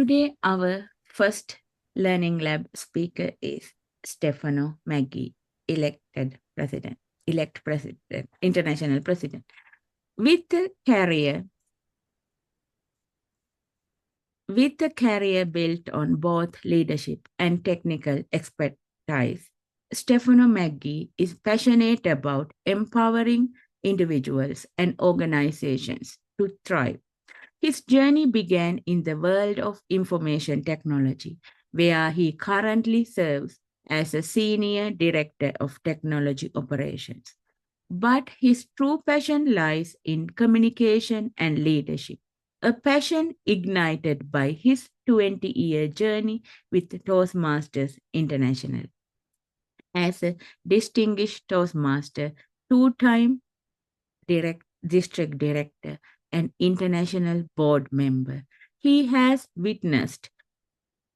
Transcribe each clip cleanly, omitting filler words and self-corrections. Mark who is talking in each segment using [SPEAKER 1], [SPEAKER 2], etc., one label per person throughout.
[SPEAKER 1] Today, our first Learning Lab speaker is Stefano McGhee, elect president, international president. With a career built on both leadership and technical expertise, Stefano McGhee is passionate about empowering individuals and organizations to thrive. His journey began in the world of information technology, where he currently serves as a senior director of technology operations. But his true passion lies in communication and leadership, a passion ignited by his 20-year journey with Toastmasters International. As a distinguished Toastmaster, two-time district director, and international board member, he has witnessed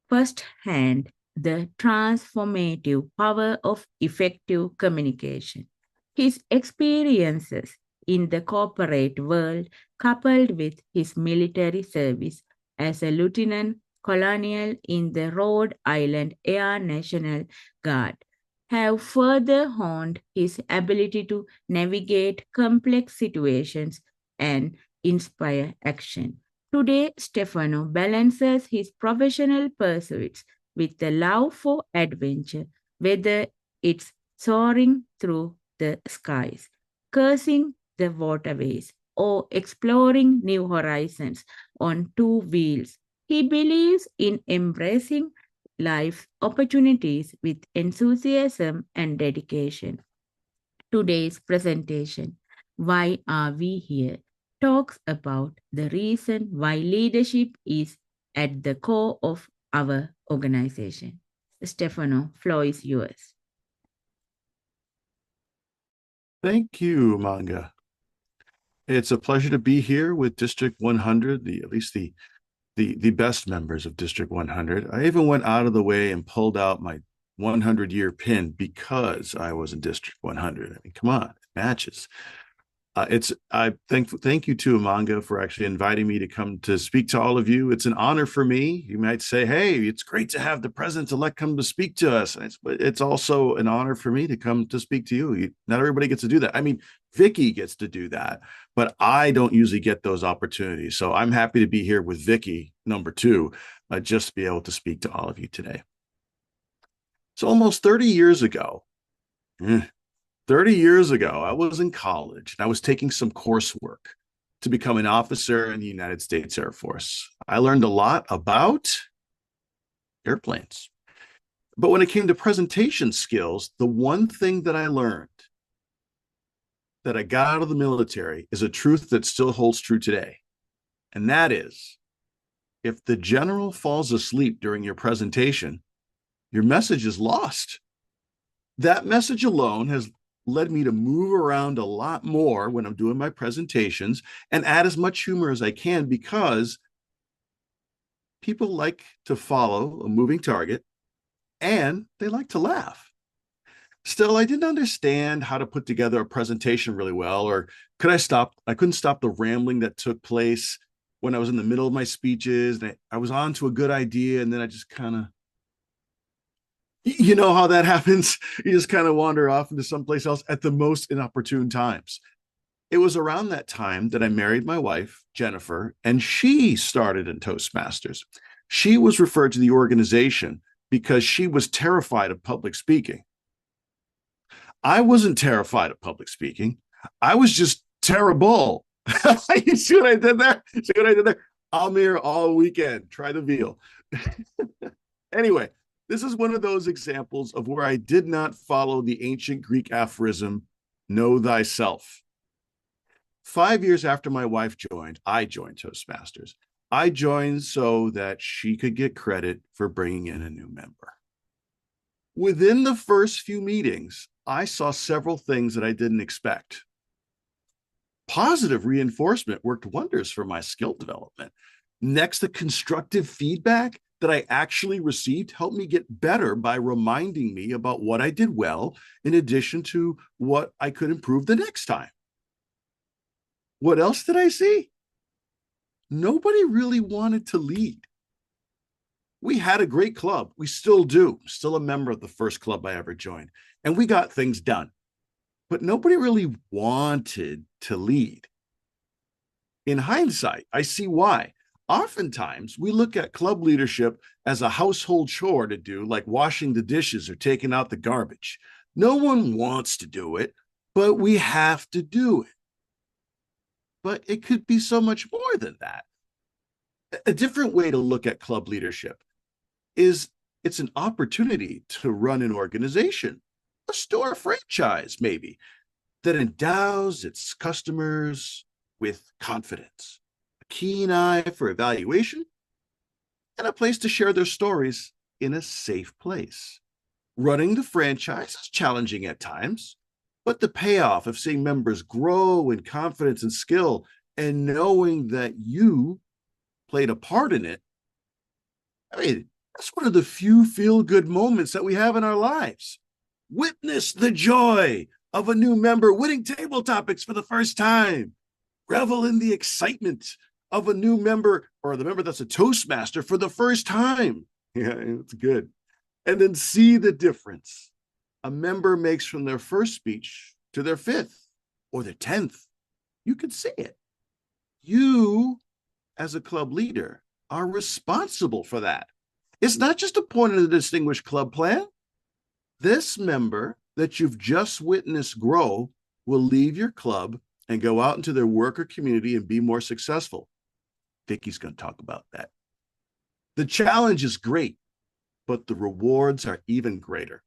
[SPEAKER 1] firsthand the transformative power of effective communication. His experiences in the corporate world, coupled with his military service as a lieutenant colonel in the Rhode Island Air National Guard, have further honed his ability to navigate complex situations and inspire action. Today, Stefano balances his professional pursuits with the love for adventure, whether it's soaring through the skies, cursing the waterways, or exploring new horizons on two wheels. He believes in embracing life's opportunities with enthusiasm and dedication. Today's presentation, Why Are We Here?, talks about the reason why leadership is at the core of our organization. Stefano, floor is yours.
[SPEAKER 2] Thank you, Manga. It's a pleasure to be here with District 100, at least the best members of District 100. I even went out of the way and pulled out my 100-year pin because I was in District 100. I mean, come on, it matches. Thank you to Manga for actually inviting me to come to speak to all of you. It's an honor for me. You might say, hey, it's great to have the president-elect come to speak to us. But it's also an honor for me to come to speak to you. Not everybody gets to do that. I mean, Vicky gets to do that, but I don't usually get those opportunities. So I'm happy to be here with Vicky, number two, just to be able to speak to all of you today. So almost 30 years ago, 30 years ago, I was in college and I was taking some coursework to become an officer in the United States Air Force. I learned a lot about airplanes. But when it came to presentation skills, the one thing that I learned that I got out of the military is a truth that still holds true today. And that is, if the general falls asleep during your presentation, your message is lost. That message alone has led me to move around a lot more when I'm doing my presentations and add as much humor as I can, because people like to follow a moving target and they like to laugh. Still, I didn't understand how to put together a presentation really well, or I couldn't stop the rambling that took place when I was in the middle of my speeches and I was on to a good idea and then I just kind of, you know how that happens. You just kind of wander off into someplace else at the most inopportune times. It was around that time that I married my wife, Jennifer, and she started in Toastmasters. She was referred to the organization because she was terrified of public speaking. I wasn't terrified of public speaking. I was just terrible. You see what I did there? See what I did there? I'm here all weekend. Try the veal. Anyway, this is one of those examples of where I did not follow the ancient Greek aphorism, know thyself. 5 years after my wife joined, I joined Toastmasters. I joined so that she could get credit for bringing in a new member. Within the first few meetings, I saw several things that I didn't expect. Positive reinforcement worked wonders for my skill development. Next, the constructive feedback that I actually received helped me get better by reminding me about what I did well, in addition to what I could improve the next time. What else did I see? Nobody really wanted to lead. We had a great club. We still do. Still a member of the first club I ever joined. And we got things done. But nobody really wanted to lead. In hindsight, I see why. Oftentimes, we look at club leadership as a household chore to do, like washing the dishes or taking out the garbage. No one wants to do it, but we have to do it. But it could be so much more than that. A different way to look at club leadership is it's an opportunity to run an organization, a store franchise, maybe, that endows its customers with confidence, a keen eye for evaluation, and a place to share their stories in a safe place. Running the franchise is challenging at times, but the payoff of seeing members grow in confidence and skill and knowing that you played a part in it, I mean, that's one of the few feel-good moments that we have in our lives. Witness the joy of a new member winning table topics for the first time. Revel in the excitement of a new member or the member that's a Toastmaster for the first time. Yeah, it's good. And then see the difference a member makes from their first speech to their fifth or their 10th. You can see it. You, as a club leader, are responsible for that. It's not just a point in the distinguished club plan. This member that you've just witnessed grow will leave your club and go out into their work or community and be more successful. Vicky's going to talk about that. The challenge is great, but the rewards are even greater.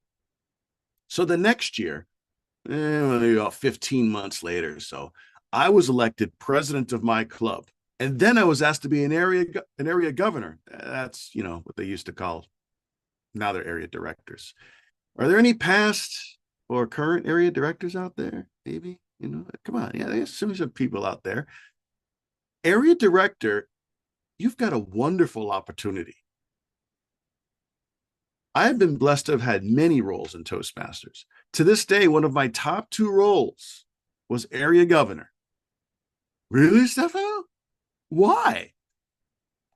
[SPEAKER 2] So the next year, about 15 months later or so, I was elected president of my club. And then I was asked to be an area governor. That's, what they used to call, now they're area directors. Are there any past or current area directors out there? Maybe, come on. Yeah, there's some people out there. Area director, you've got a wonderful opportunity. I've been blessed to have had many roles in Toastmasters. To this day, one of my top 2 roles was area governor. Really, Stefano? Why?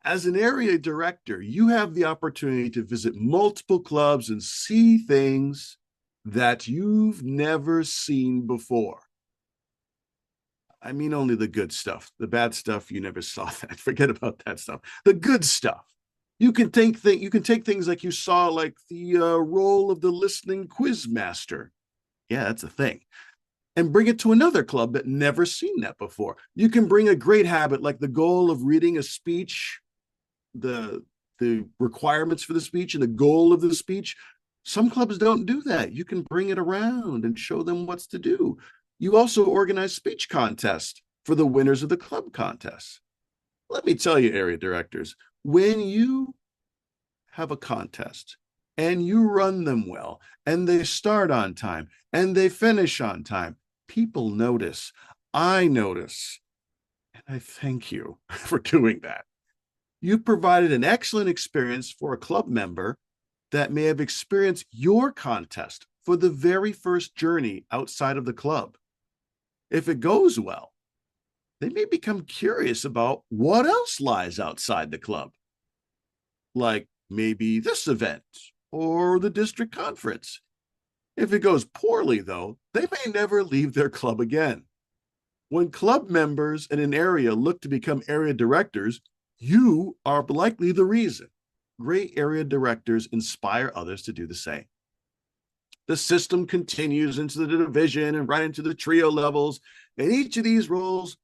[SPEAKER 2] As an area director, you have the opportunity to visit multiple clubs and see things that you've never seen before. I mean, only the good stuff. The bad stuff, you never saw that. Forget about that stuff. The good stuff. You can take things like you saw, like the role of the listening quiz master. Yeah, that's a thing. And bring it to another club that never seen that before. You can bring a great habit like the goal of reading a speech, the requirements for the speech and the goal of the speech. Some clubs don't do that. You can bring it around and show them what's to do. You also organize speech contests for the winners of the club contests. Let me tell you, area directors, when you have a contest and you run them well and they start on time and they finish on time, people notice. I notice. And I thank you for doing that. You provided an excellent experience for a club member that may have experienced your contest for the very first journey outside of the club. If it goes well, they may become curious about what else lies outside the club, like maybe this event or the district conference. If it goes poorly, though, they may never leave their club again. When club members in an area look to become area directors, you are likely the reason. Great area directors inspire others to do the same. The system continues into the division and right into the trio levels. And each of these roles,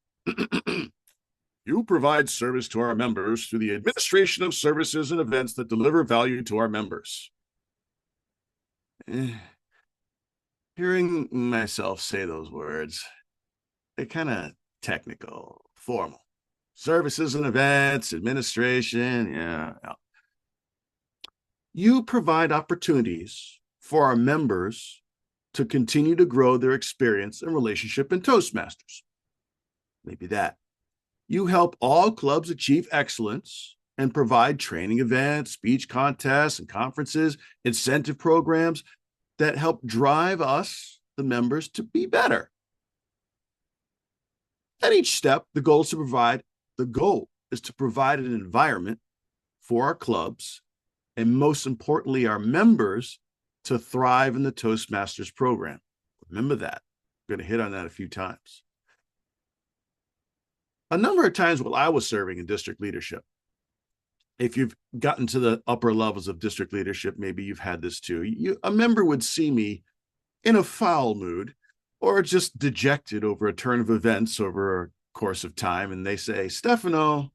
[SPEAKER 2] you provide service to our members through the administration of services and events that deliver value to our members. Hearing myself say those words, they're kind of technical, formal. Services and events, administration, yeah. You provide opportunities for our members to continue to grow their experience and relationship in Toastmasters. Maybe that. You help all clubs achieve excellence and provide training events, speech contests and conferences, incentive programs that help drive us, the members, to be better. At each step, the goal is to provide an environment for our clubs and most importantly, our members to thrive in the Toastmasters program. Remember that. I'm going to hit on that a few times. A number of times while I was serving in district leadership, if you've gotten to the upper levels of district leadership, maybe you've had this too. A member would see me in a foul mood or just dejected over a turn of events over a course of time, and they say, Stefano,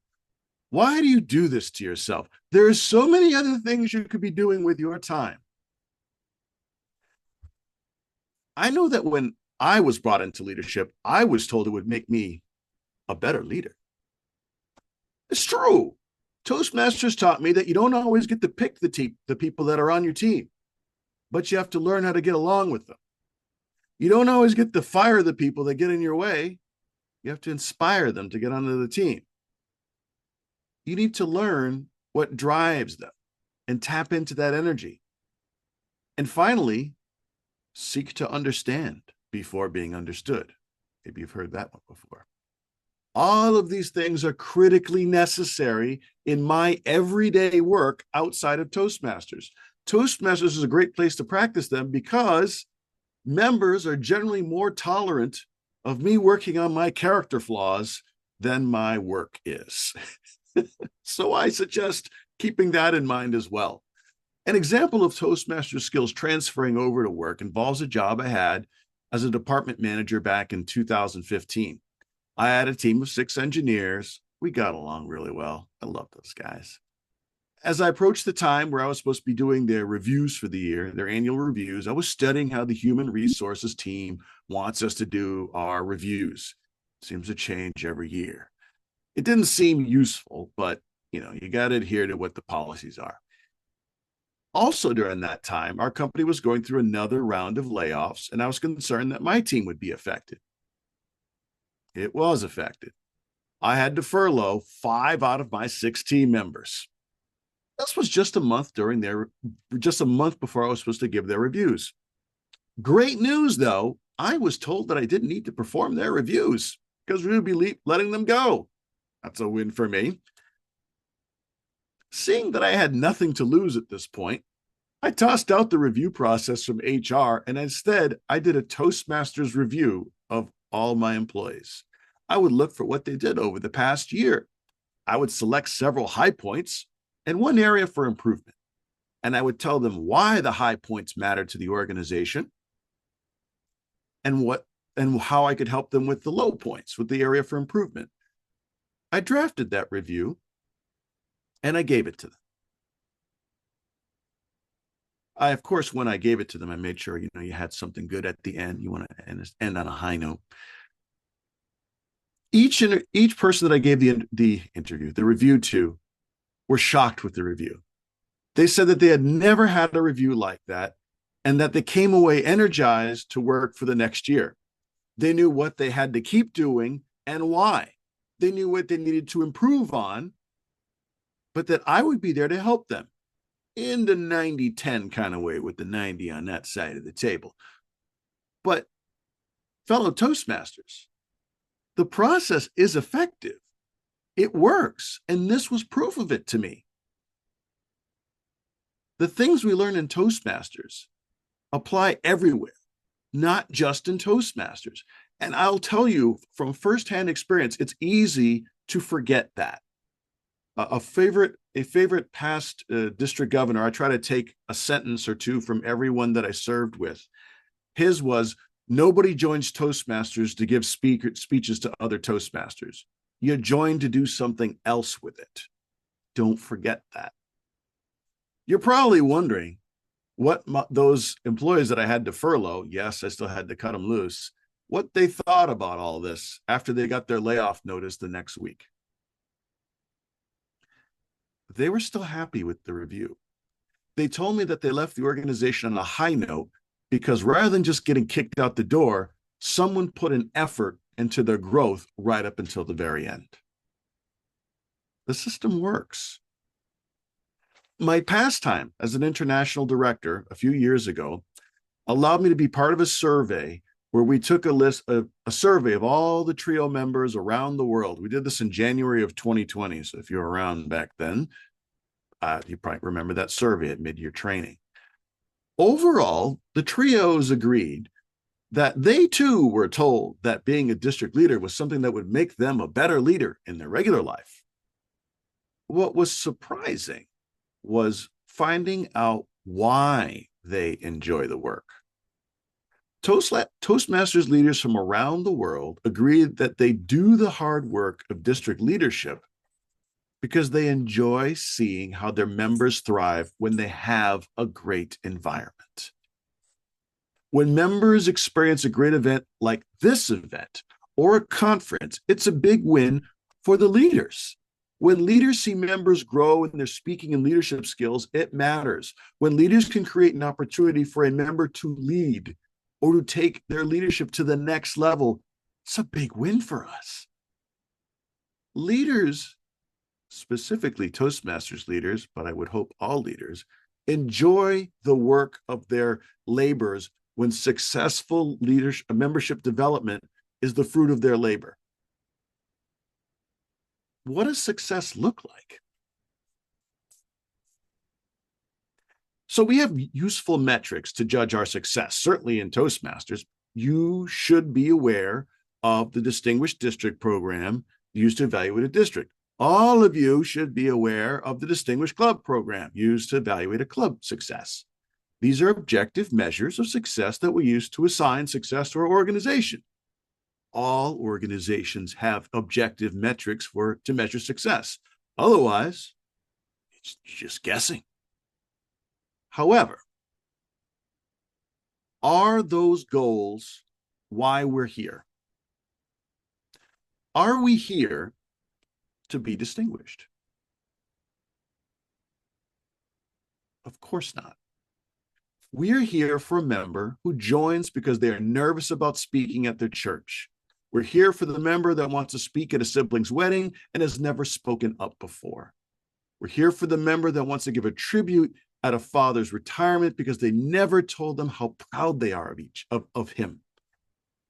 [SPEAKER 2] why do you do this to yourself? There are so many other things you could be doing with your time. I know that when I was brought into leadership, I was told it would make me a better leader. It's true. Toastmasters taught me that you don't always get to pick the people that are on your team, but you have to learn how to get along with them. You don't always get to fire the people that get in your way. You have to inspire them to get onto the team. You need to learn what drives them and tap into that energy. And finally, seek to understand before being understood. Maybe you've heard that one before. All of these things are critically necessary in my everyday work outside of Toastmasters. Toastmasters is a great place to practice them because members are generally more tolerant of me working on my character flaws than my work is. So I suggest keeping that in mind as well. An example of Toastmasters skills transferring over to work involves a job I had as a department manager back in 2015. I had a team of 6 engineers. We got along really well. I love those guys. As I approached the time where I was supposed to be doing their reviews for the year, their annual reviews, I was studying how the human resources team wants us to do our reviews. It seems to change every year. It didn't seem useful, but you got to adhere to what the policies are. Also during that time, our company was going through another round of layoffs, and I was concerned that my team would be affected. It was affected. I had to furlough 5 out of my 6 team members. This was just a month before I was supposed to give their reviews. Great news, though. I was told that I didn't need to perform their reviews because we would be letting them go. That's a win for me. Seeing that I had nothing to lose at this point, I tossed out the review process from HR, and instead I did a Toastmasters review of all my employees. I would look for what they did over the past year. I would select several high points and one area for improvement. And I would tell them why the high points mattered to the organization and how I could help them with the low points, with the area for improvement. I drafted that review and I gave it to them. Of course, when I gave it to them, I made sure, you had something good at the end. You want to end on a high note. Each person that I gave the review to were shocked with the review. They said that they had never had a review like that and that they came away energized to work for the next year. They knew what they had to keep doing and why. They knew what they needed to improve on, but that I would be there to help them in the 90-10 kind of way, with the 90 on that side of the table. But fellow Toastmasters, the process is effective. It works. And this was proof of it to me. The things we learn in Toastmasters apply everywhere, not just in Toastmasters. And I'll tell you from firsthand experience, it's easy to forget that. A favorite past district governor, I try to take a sentence or two from everyone that I served with. His was, nobody joins Toastmasters to give speeches to other Toastmasters. You join to do something else with it. Don't forget that. You're probably wondering what those employees that I had to furlough, yes, I still had to cut them loose, what they thought about all this after they got their layoff notice the next week. They were still happy with the review. They told me that they left the organization on a high note because rather than just getting kicked out the door, someone put an effort into their growth right up until the very end. The system works. My pastime as an international director a few years ago allowed me to be part of a survey where we took a survey of all the trio members around the world. We did this in January of 2020. So if you're around back then, You probably remember that survey at mid-year training. Overall, the trios agreed that they too were told that being a district leader was something that would make them a better leader in their regular life. What was surprising was finding out why they enjoy the work. Toastmasters leaders from around the world agreed that they do the hard work of district leadership because they enjoy seeing how their members thrive when they have a great environment. When members experience a great event like this event or a conference, it's a big win for the leaders. When leaders see members grow in their speaking and leadership skills, it matters. When leaders can create an opportunity for a member to lead or to take their leadership to the next level, it's a big win for us. Leaders, specifically Toastmasters leaders, but I would hope all leaders, enjoy the work of their labors when successful leadership, membership development is the fruit of their labor. What does success look like? So we have useful metrics to judge our success. Certainly in Toastmasters, you should be aware of the Distinguished District Program used to evaluate a district. All of you should be aware of the Distinguished Club Program used to evaluate a club success. These are objective measures of success that we use to assign success to our organization. All organizations have objective metrics to measure success. Otherwise, it's just guessing. However, are those goals why we're here? Are we here to be distinguished? Of course not. We're here for a member who joins because they are nervous about speaking at their church. We're here for the member that wants to speak at a sibling's wedding and has never spoken up before. We're here for the member that wants to give a tribute at a father's retirement because they never told them how proud they are of him.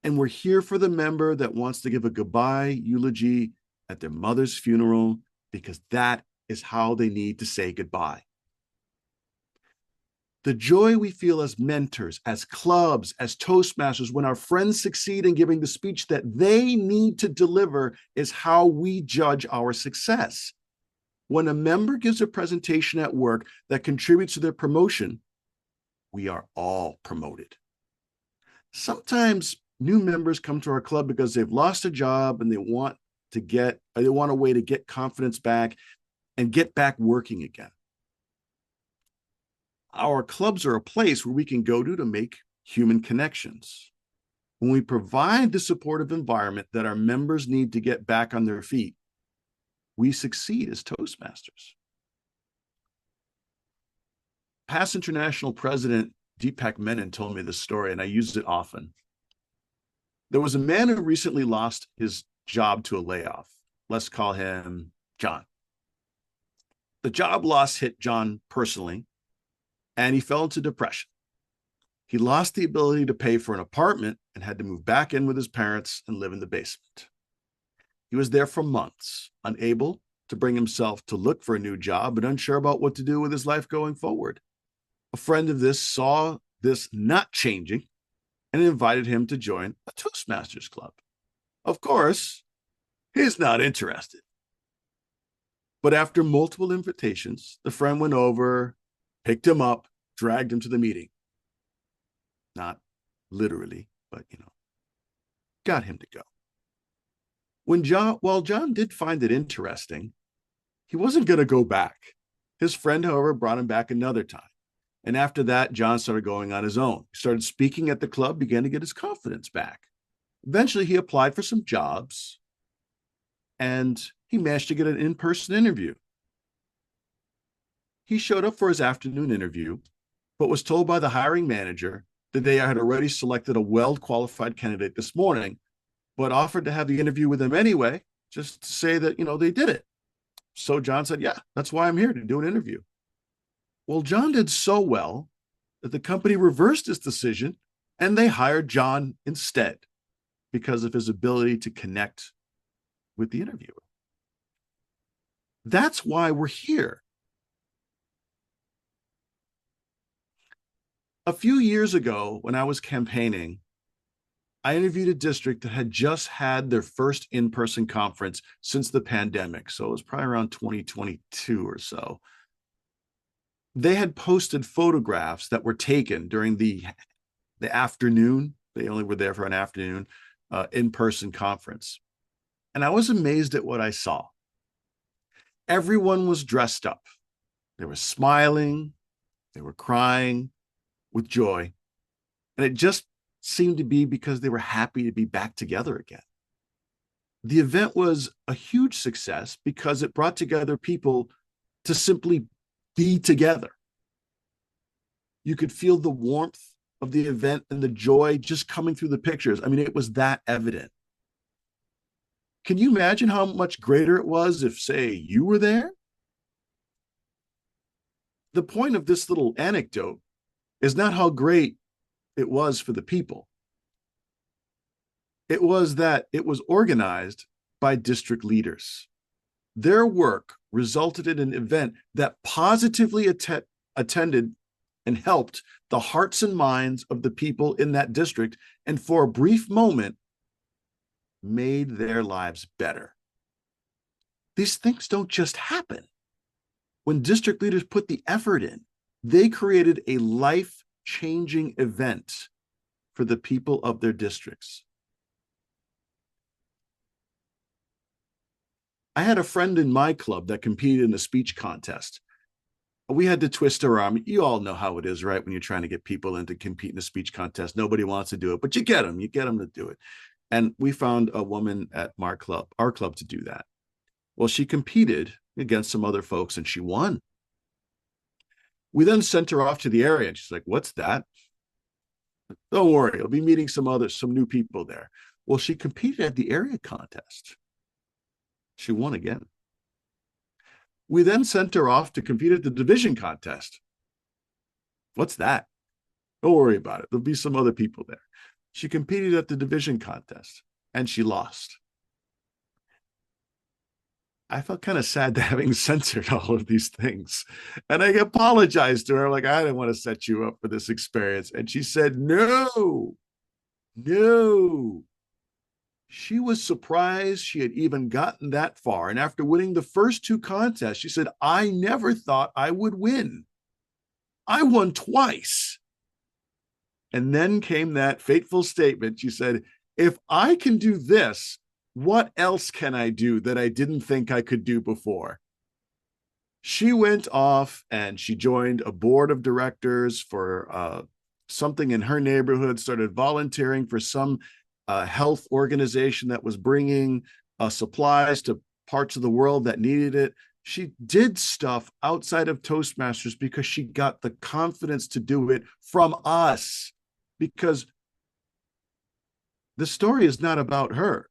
[SPEAKER 2] And we're here for the member that wants to give a goodbye eulogy at their mother's funeral because that is how they need to say goodbye. The joy we feel as mentors, as clubs, as Toastmasters, when our friends succeed in giving the speech that they need to deliver is how we judge our success. When a member gives a presentation at work that contributes to their promotion, we are all promoted. Sometimes new members come to our club because they've lost a job and they want a way to get confidence back and get back working again. Our clubs are a place where we can go to make human connections. When we provide the supportive environment that our members need to get back on their feet, we succeed as Toastmasters. Past international president Deepak Menon told me this story, and I use it often. There was a man who recently lost his job to a layoff. Let's call him John. The job loss hit John personally, and he fell into depression. He lost the ability to pay for an apartment and had to move back in with his parents and live in the basement. He was there for months, unable to bring himself to look for a new job and unsure about what to do with his life going forward. A friend of this saw this not changing and invited him to join a Toastmasters club. Of course, he's not interested. But after multiple invitations, the friend went over, picked him up, dragged him to the meeting. Not literally, but, got him to go. While John did find it interesting, he wasn't going to go back. His friend, however, brought him back another time. And after that, John started going on his own. He started speaking at the club, began to get his confidence back. Eventually, he applied for some jobs, and he managed to get an in-person interview. He showed up for his afternoon interview, but was told by the hiring manager that they had already selected a well-qualified candidate this morning, but offered to have the interview with him anyway, just to say that, they did it. So John said, yeah, that's why I'm here, to do an interview. Well, John did so well that the company reversed his decision and they hired John instead because of his ability to connect with the interviewer. That's why we're here. A few years ago, when I was campaigning, I interviewed a district that had just had their first in-person conference since the pandemic. So it was probably around 2022 or so. They had posted photographs that were taken during the afternoon. They only were there for an afternoon in-person conference. And I was amazed at what I saw. Everyone was dressed up. They were smiling, they were crying with joy. And it just seemed to be because they were happy to be back together again. The event was a huge success because it brought together people to simply be together. You could feel the warmth of the event and the joy just coming through the pictures. I mean, it was that evident. Can you imagine how much greater it was if, say, you were there? The point of this little anecdote is not how great it was for the people. It was that it was organized by district leaders. Their work resulted in an event that positively attended and helped the hearts and minds of the people in that district, and for a brief moment, made their lives better. These things don't just happen. When district leaders put the effort in, they created a life-changing event for the people of their districts. I had a friend in my club that competed in a speech contest. We had to twist her arm. You all know how it is, right? When you're trying to get people in to compete in a speech contest, nobody wants to do it, but you get them to do it. And we found a woman at our club to do that. Well, she competed against some other folks and she won. We then sent her off to the area and she's like, "What's that?" "Don't worry, I'll be meeting some new people there." Well, she competed at the area contest. She won again. We then sent her off to compete at the division contest. "What's that?" "Don't worry about it. There'll be some other people there." She competed at the division contest and she lost. I felt kind of sad to having censored all of these things. And I apologized to her, like, "I didn't want to set you up for this experience." And she said, no. She was surprised she had even gotten that far. And after winning the first two contests, she said, "I never thought I would win. I won twice." And then came that fateful statement. She said, "If I can do this, what else can I do that I didn't think I could do before?" She went off and she joined a board of directors for something in her neighborhood, started volunteering for some health organization that was bringing supplies to parts of the world that needed it. She did stuff outside of Toastmasters because she got the confidence to do it from us, because the story is not about her.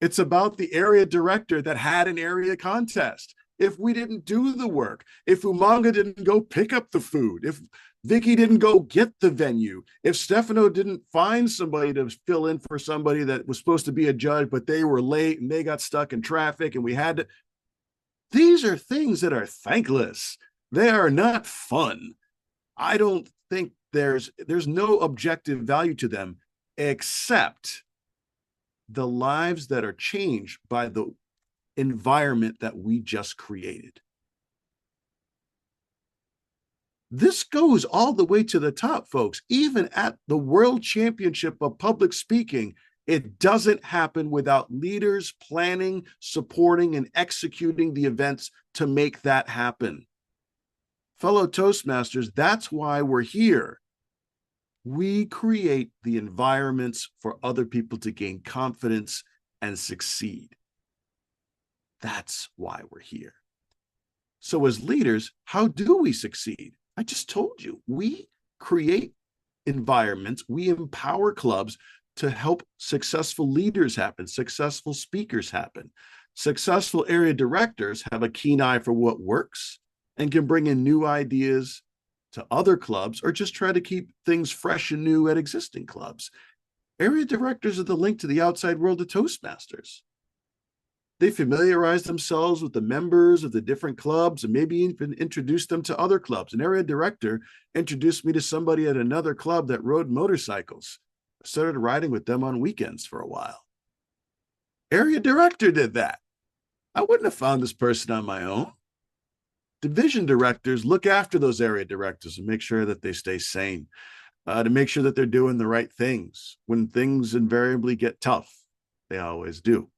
[SPEAKER 2] It's about the area director that had an area contest. If we didn't do the work, if Umanga didn't go pick up the food, if Vicky didn't go get the venue, if Stefano didn't find somebody to fill in for somebody that was supposed to be a judge, but they were late and they got stuck in traffic and we had to. These are things that are thankless. They are not fun. I don't think there's no objective value to them except the lives that are changed by the environment that we just created. This goes all the way to the top, folks. Even at the World Championship of Public Speaking, it doesn't happen without leaders planning, supporting, and executing the events to make that happen. Fellow Toastmasters, that's why we're here. We create the environments for other people to gain confidence and succeed. That's why we're here. So as leaders, how do we succeed? I just told you, we create environments, we empower clubs to help successful leaders happen, successful speakers happen. Successful area directors have a keen eye for what works and can bring in new ideas to other clubs or just try to keep things fresh and new at existing clubs. Area directors are the link to the outside world of Toastmasters. They familiarize themselves with the members of the different clubs and maybe even introduce them to other clubs. An area director introduced me to somebody at another club that rode motorcycles. I started riding with them on weekends for a while. Area director did that. I wouldn't have found this person on my own. Division directors look after those area directors and make sure that they stay sane, to make sure that they're doing the right things when things invariably get tough. They always do.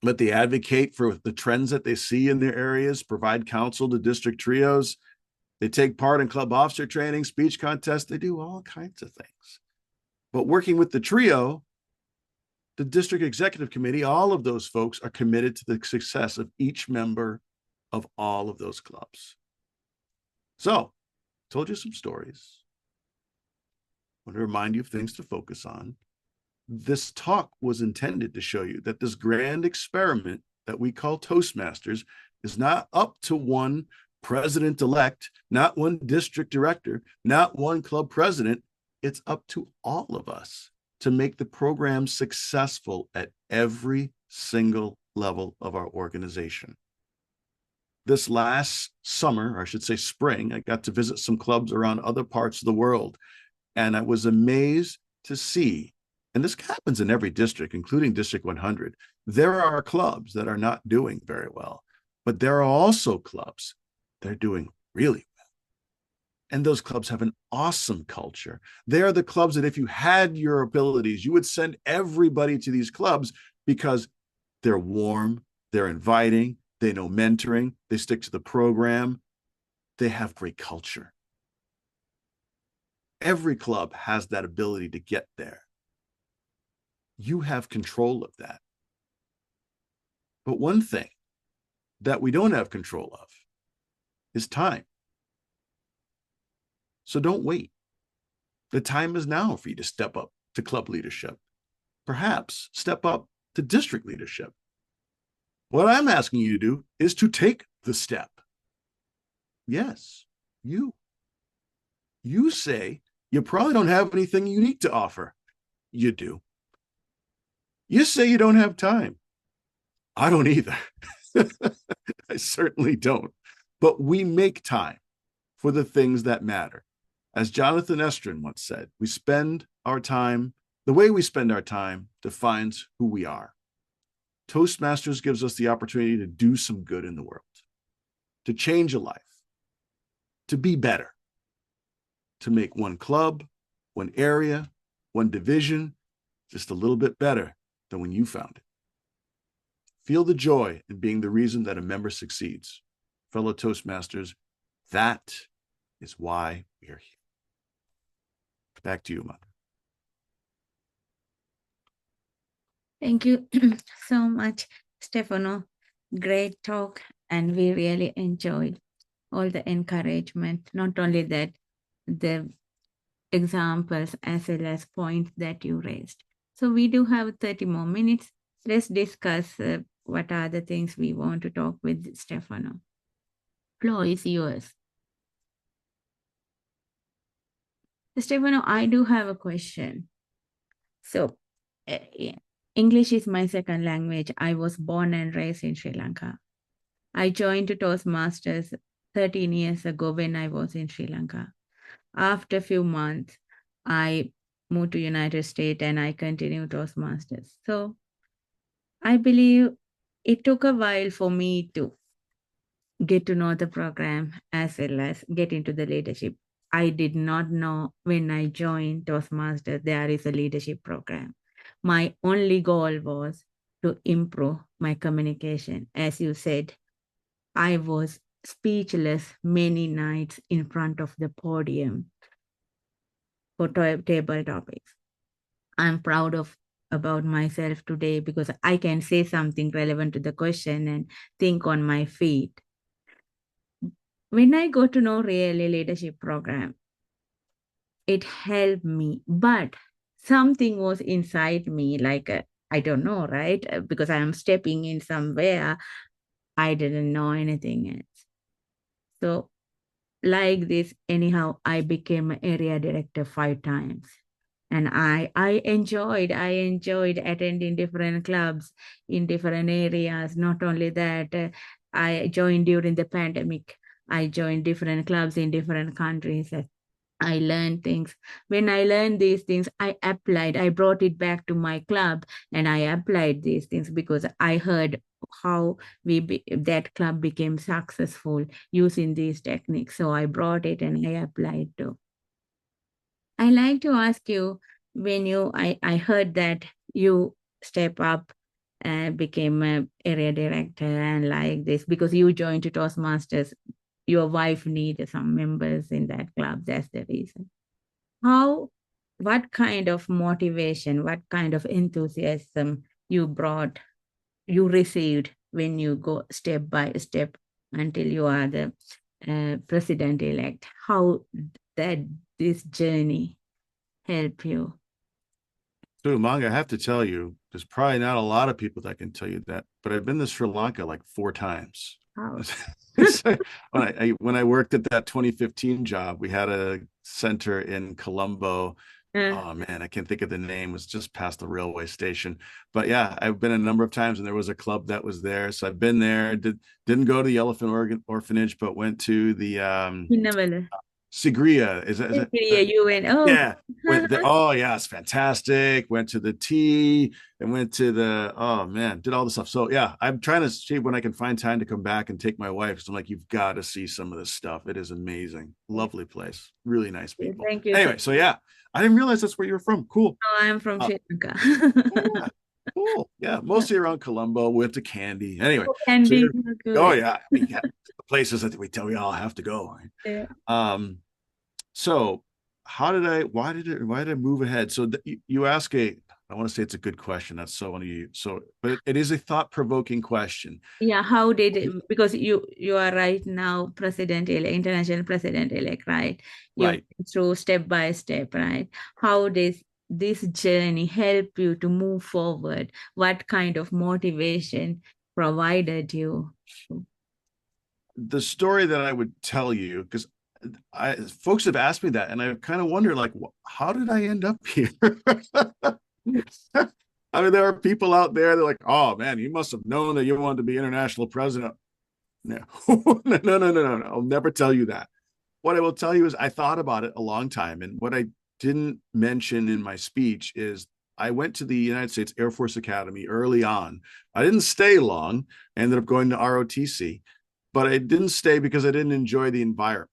[SPEAKER 2] But they advocate for the trends that they see in their areas, provide counsel to district trios. They take part in club officer training, speech contests. They do all kinds of things. But working with the trio, the district executive committee, all of those folks are committed to the success of each member of all of those clubs. So, told you some stories. I want to remind you of things to focus on. This talk was intended to show you that this grand experiment that we call Toastmasters is not up to one president-elect, not one district director, not one club president. It's up to all of us to make the program successful at every single level of our organization. This last summer, or I should say spring, I got to visit some clubs around other parts of the world, and I was amazed to see, and this happens in every district, including District 100, there are clubs that are not doing very well, but there are also clubs that are doing really well. And those clubs have an awesome culture. They are the clubs that if you had your abilities, you would send everybody to these clubs because they're warm, they're inviting, they know mentoring, they stick to the program, they have great culture. Every club has that ability to get there. You have control of that. But one thing that we don't have control of is time. So don't wait. The time is now for you to step up to club leadership. Perhaps step up to district leadership. What I'm asking you to do is to take the step. Yes, you. You say you probably don't have anything unique to offer. You do. You say you don't have time. I don't either. I certainly don't. But we make time for the things that matter. As Jonathan Estrin once said, we spend our time, the way we spend our time defines who we are. Toastmasters gives us the opportunity to do some good in the world, to change a life, to be better, to make one club, one area, one division just a little bit better than when you found it. Feel the joy in being the reason that a member succeeds. Fellow Toastmasters, that is why we are here. Back to you, Amanda.
[SPEAKER 1] Thank you so much, Stefano. Great talk, and we really enjoyed all the encouragement. Not only that, the examples as well as points that you raised. So we do have 30 more minutes. Let's discuss what are the things we want to talk with Stefano. Floor is yours. Stefano, I do have a question. So English is my second language. I was born and raised in Sri Lanka. I joined Toastmasters 13 years ago when I was in Sri Lanka. After a few months, I moved to United States and I continued Toastmasters. So I believe it took a while for me to get to know the program as well as get into the leadership. I did not know when I joined Toastmasters there is a leadership program. My only goal was to improve my communication. As you said, I was speechless many nights in front of the podium for table topics. I'm proud about myself today because I can say something relevant to the question and think on my feet. When I got to know really leadership program, it helped me, but something was inside me, like, I don't know, right? Because I am stepping in somewhere, I didn't know anything else. So like this, anyhow, I became an area director 5 times. And I enjoyed attending different clubs in different areas. Not only that, I joined during the pandemic. I joined different clubs in different countries. I learned things. When I learned these things, I brought it back to my club and I applied these things because I heard how that club became successful using these techniques. So I brought it and I applied too. I like to ask you, I heard that you step up and became a area director and like this because you joined to Toastmasters. Your wife needed some members in that club. That's the reason. How, what kind of motivation, what kind of enthusiasm you received when you go step by step until you are the president elect? How that this journey help you?
[SPEAKER 2] So, Manga, I have to tell you, there's probably not a lot of people that can tell you that, but I've been to Sri Lanka like 4 times.
[SPEAKER 1] How?
[SPEAKER 2] When I worked at that 2015 job, we had a center in Colombo.
[SPEAKER 1] Uh,
[SPEAKER 2] Oh man, I can't think of the name. It was just past the railway station. But yeah, I've been a number of times, and there was a club that was there. So I've been there. Didn't go to the Orphanage, but went to the
[SPEAKER 1] Pinnavalla.
[SPEAKER 2] Sigria. Is that
[SPEAKER 1] Yeah, you went, oh,
[SPEAKER 2] yeah, went there. Oh yeah, it's fantastic. Went to the tea and went to the, oh man, did all the stuff. So yeah, I'm trying to see when I can find time to come back and take my wife. So I'm like, you've got to see some of this stuff. It is amazing. Lovely place. Really nice people.
[SPEAKER 1] thank you.
[SPEAKER 2] Anyway, so yeah, I didn't realize that's where you're from. Cool.
[SPEAKER 1] Oh, I'm from
[SPEAKER 2] Uh,
[SPEAKER 1] Sri Lanka.
[SPEAKER 2] yeah, cool. Yeah, mostly around Colombo. Went to Candy. Anyway, so
[SPEAKER 1] Candy,
[SPEAKER 2] you're, oh
[SPEAKER 1] good.
[SPEAKER 2] yeah, I mean, yeah, the places that we all have to go.
[SPEAKER 1] Yeah.
[SPEAKER 2] Um, so why did I move ahead? So you ask I want to say it's a good question. That's so one of you. So, but it is a thought-provoking question.
[SPEAKER 1] Yeah, how did it, because you are right now president elect, international president elect, right? You
[SPEAKER 2] Right.
[SPEAKER 1] went through step by step, right? How does this journey help you to move forward? What kind of motivation provided you?
[SPEAKER 2] The story that I would tell you, because I folks have asked me that, and I kind of wonder, like, how did I end up here? I mean, there are people out there, they're like, oh man, you must have known that you wanted to be international president. No, no. I'll never tell you that. What I will tell you is I thought about it a long time. And what I didn't mention in my speech is I went to the United States Air Force Academy early on. I didn't stay long. I ended up going to ROTC, but I didn't stay because I didn't enjoy the environment.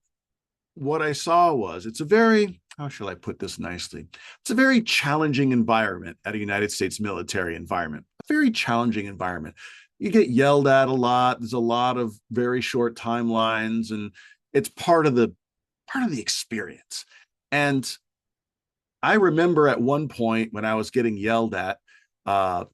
[SPEAKER 2] What I saw was it's a very, how shall I put this nicely? It's a very challenging environment at a United States military environment, a very challenging environment. You get yelled at a lot. There's a lot of very short timelines, and it's part of the experience. And I remember at one point when I was getting yelled at, uh,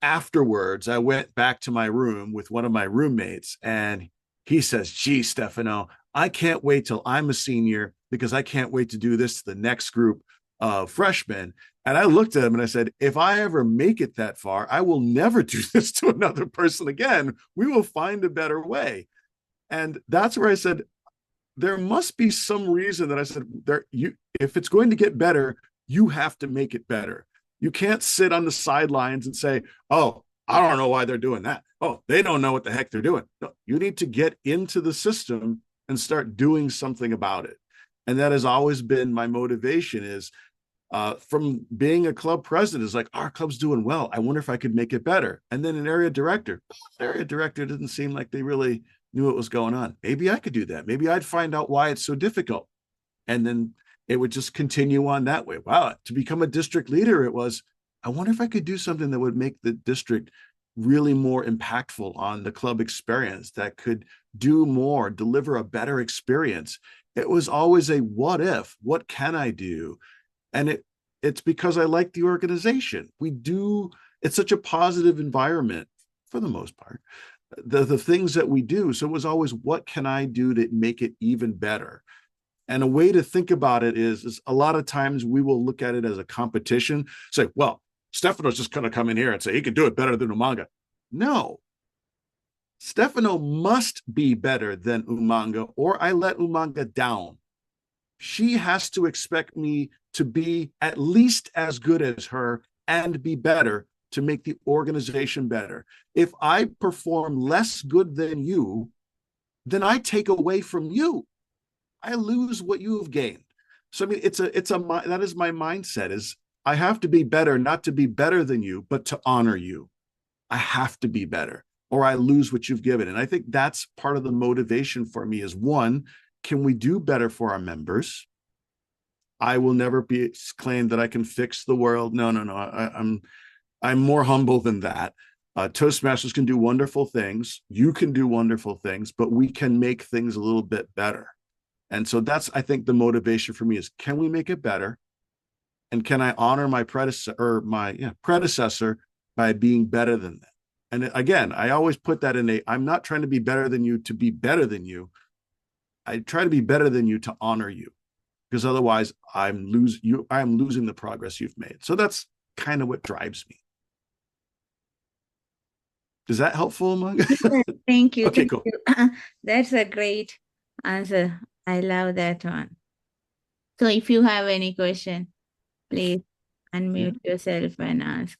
[SPEAKER 2] afterwards, I went back to my room with one of my roommates, and he says, gee, Stefano, I can't wait till I'm a senior because I can't wait to do this to the next group of freshmen. And I looked at him and I said, if I ever make it that far, I will never do this to another person again. We will find a better way. And that's where I said, there must be some reason that I said, if it's going to get better, you have to make it better. You can't sit on the sidelines and say, oh, I don't know why they're doing that. Oh, they don't know what the heck they're doing. No, you need to get into the system and start doing something about it. And that has always been my motivation is from being a club president is like, our club's doing well. I wonder if I could make it better. And then an area director didn't seem like they really knew what was going on. Maybe I could do that. Maybe I'd find out why it's so difficult. And then it would just continue on that way. Wow, to become a district leader, it was, I wonder if I could do something that would make the district really more impactful on the club experience, that could do more, deliver a better experience. It was always a what if, what can I do? And it's because I like the organization. It's such a positive environment for the most part. The things that we do. So it was always, what can I do to make it even better? And a way to think about it is a lot of times we will look at it as a competition. Say, well, Stefano's just going to come in here and say he can do it better than Umanga. No, Stefano must be better than Umanga, or I let Umanga down. she has to expect me to be at least as good as her and be better to make the organization better. If I perform less good than you, then I take away from you. I lose what you have gained. So I mean, that is my mindset is I have to be better, not to be better than you, but to honor you. I have to be better or I lose what you've given. And I think that's part of the motivation for me is one, can we do better for our members? I will never be claimed that I can fix the world. No, no, no. I'm more humble than that. Toastmasters can do wonderful things. You can do wonderful things, but we can make things a little bit better. And so that's, I think, the motivation for me is, can we make it better? And can I honor my predecessor by being better than them? And again, I always put that I'm not trying to be better than you to be better than you. I try to be better than you to honor you, because otherwise I'm losing the progress you've made. So that's kind of what drives me. Is that helpful, Manga?
[SPEAKER 1] Thank you.
[SPEAKER 2] Okay,
[SPEAKER 1] Thank
[SPEAKER 2] cool.
[SPEAKER 1] you. That's a great answer. I love that one. So if you have any question, please unmute yourself and ask.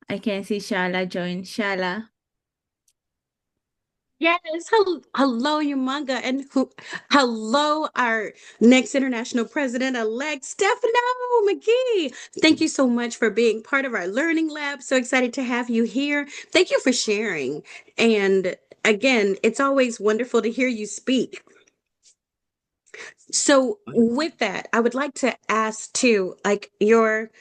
[SPEAKER 1] I can see Shala join. Shala.
[SPEAKER 3] Yes, hello, Yamanga, and hello, our next international president-elect, Stefano McGhee. Thank you so much for being part of our learning lab. So excited to have you here. Thank you for sharing. And again, it's always wonderful to hear you speak. So with that, I would like to ask too, like your